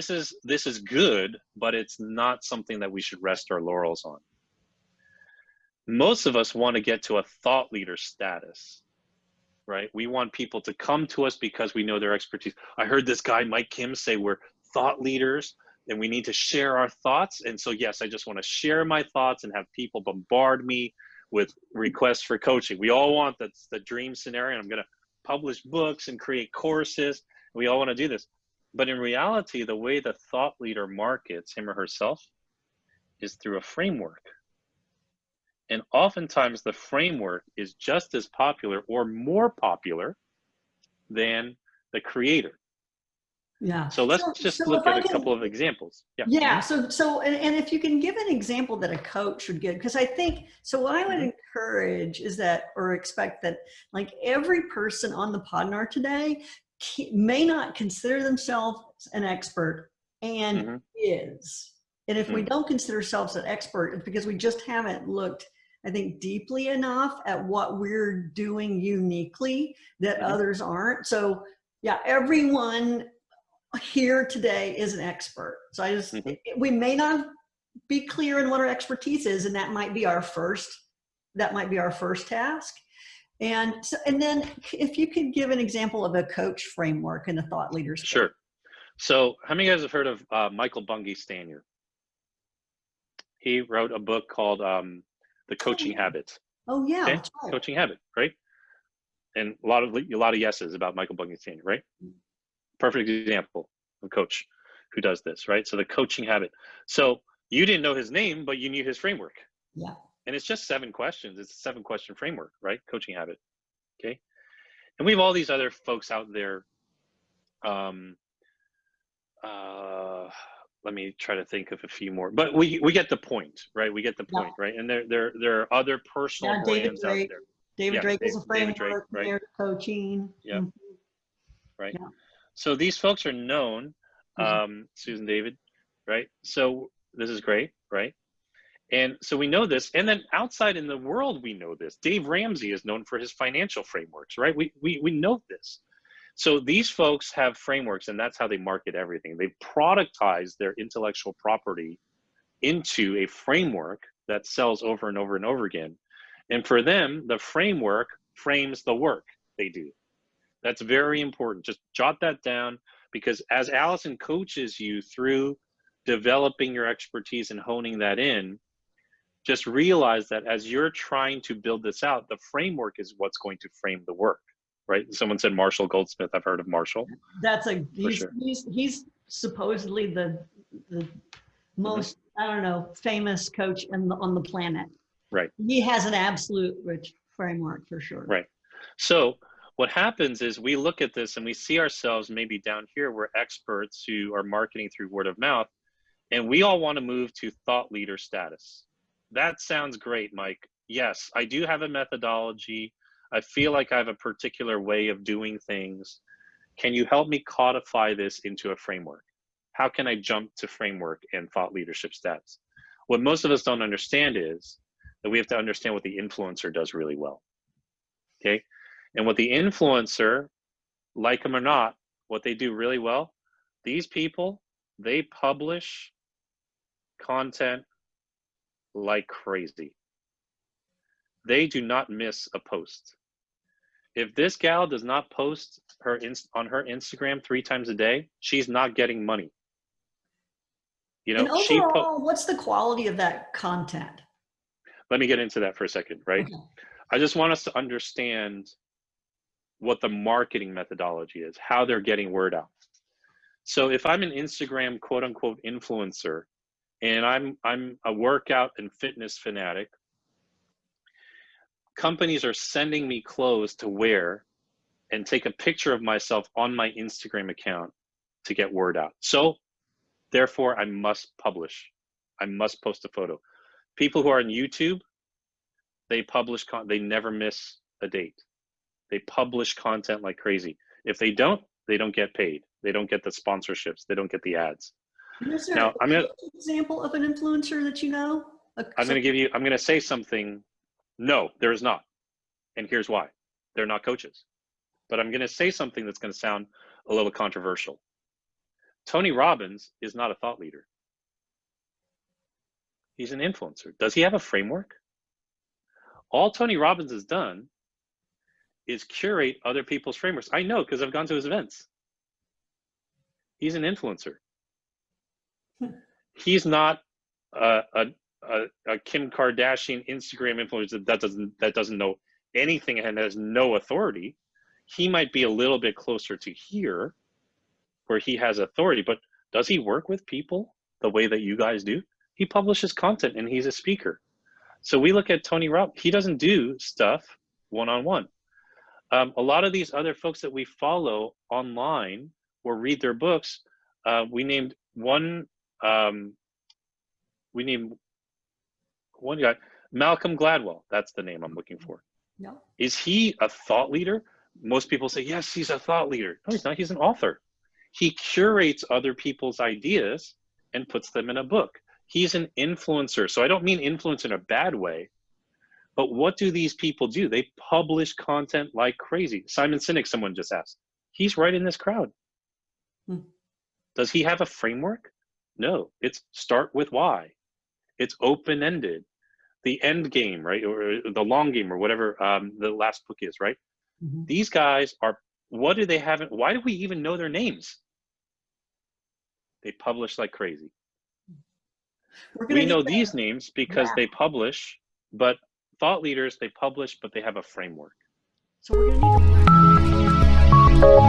this is good, but it's not something that we should rest our laurels on. Most of us want to get to a thought leader status, right? We want people to come to us because we know their expertise. I heard this guy, Mike Kim, say we're thought leaders and we need to share our thoughts. And so, yes, I just want to share my thoughts and have people bombard me with requests for coaching. We all want that's the dream scenario. I'm going to publish books and create courses. We all want to do this. But in reality, the way the thought leader markets him or herself is through a framework. And oftentimes the framework is just as popular or more popular than the creator. Yeah. So let's just look at a couple of examples. Yeah. Yeah. And if you can give an example that a coach would give, because I think, so what I would encourage is that, or expect that, like, every person on the Podinar today may not consider themselves an expert and is. And if we don't consider ourselves an expert, it's because we just haven't looked, I think, deeply enough at what we're doing uniquely that others aren't. So yeah, everyone here today is an expert. So I just, we may not be clear in what our expertise is, and that might be our first task. And so, and then if you could give an example of a coach framework and a thought leader's Sure. So how many of you guys have heard of Michael Bungay Stanier? He wrote a book called The Coaching Habit. Oh yeah, okay? That's right. Coaching Habit, right? And a lot of yeses about Michael Bungay Stanier, right? Perfect example of a coach who does this, right? So the coaching habit. So you didn't know his name, but you knew his framework. Yeah. And it's just 7 questions. It's a 7-question framework, right? Coaching habit. Okay. And we have all these other folks out there. Let me try to think of a few more, but we get the point, right? We get the point, right? And there are other personal brands out there. David Drake is a framework, Drake, right? Coaching. Yeah. Right. Yeah. So these folks are known, Susan, David, right? So this is great, right? And so we know this, and then outside in the world, we know this. Dave Ramsey is known for his financial frameworks, right? We know this. So these folks have frameworks, and that's how they market everything. They productize their intellectual property into a framework that sells over and over and over again. And for them, the framework frames the work they do. That's very important. Just jot that down, because as Allison coaches you through developing your expertise and honing that in, just realize that as you're trying to build this out, the framework is what's going to frame the work, right? Someone said Marshall Goldsmith. I've heard of Marshall. That's he's supposedly the most, I don't know, famous coach on the planet. Right. He has an absolute rich framework for sure. Right. So what happens is we look at this and we see ourselves maybe down here, we're experts who are marketing through word of mouth, and we all want to move to thought leader status. That sounds great, Mike. Yes, I do have a methodology. I feel like I have a particular way of doing things. Can you help me codify this into a framework? How can I jump to framework and thought leadership status? What most of us don't understand is that we have to understand what the influencer does really well, okay? And what the influencer, like them or not, what they do really well, these people, they publish content like crazy. They do not miss a post. If this gal does not post on her Instagram 3 times a day, she's not getting money. You know, and overall, what's the quality of that content? Let me get into that for a second, right? Okay. I just want us to understand what the marketing methodology is, how they're getting word out. So if I'm an Instagram quote unquote influencer, and I'm a workout and fitness fanatic, companies are sending me clothes to wear and take a picture of myself on my Instagram account to get word out. So therefore I must publish. I must post a photo. People who are on YouTube, they publish they never miss a date. They publish content like crazy. If they don't get paid. They don't get the sponsorships. They don't get the ads. Is there an example of an influencer that you know? I'm going to say something. No, there is not. And here's why. They're not coaches. But I'm going to say something that's going to sound a little controversial. Tony Robbins is not a thought leader. He's an influencer. Does he have a framework? All Tony Robbins has done is curate other people's frameworks. I know because I've gone to his events. He's an influencer. He's not a Kim Kardashian Instagram influencer that doesn't know anything and has no authority. He might be a little bit closer to here, where he has authority, but does he work with people the way that you guys do? He publishes content and he's a speaker. So we look at Tony Robbins. He doesn't do stuff one-on-one. A lot of these other folks that we follow online or read their books, we named one guy, Malcolm Gladwell. That's the name I'm looking for. No. Is he a thought leader? Most people say, yes, he's a thought leader. No, he's not. He's an author. He curates other people's ideas and puts them in a book. He's an influencer. So I don't mean influence in a bad way, but what do these people do? They publish content like crazy. Simon Sinek, someone just asked. He's right in this crowd. Does he have a framework? No. It's start with why. It's open-ended. The end game, right? Or the long game, or whatever the last book is, right? These guys are, what do they have? Why do we even know their names? They publish like crazy. We know these names because they publish, but thought leaders, they publish, but they have a framework. So we're going to need to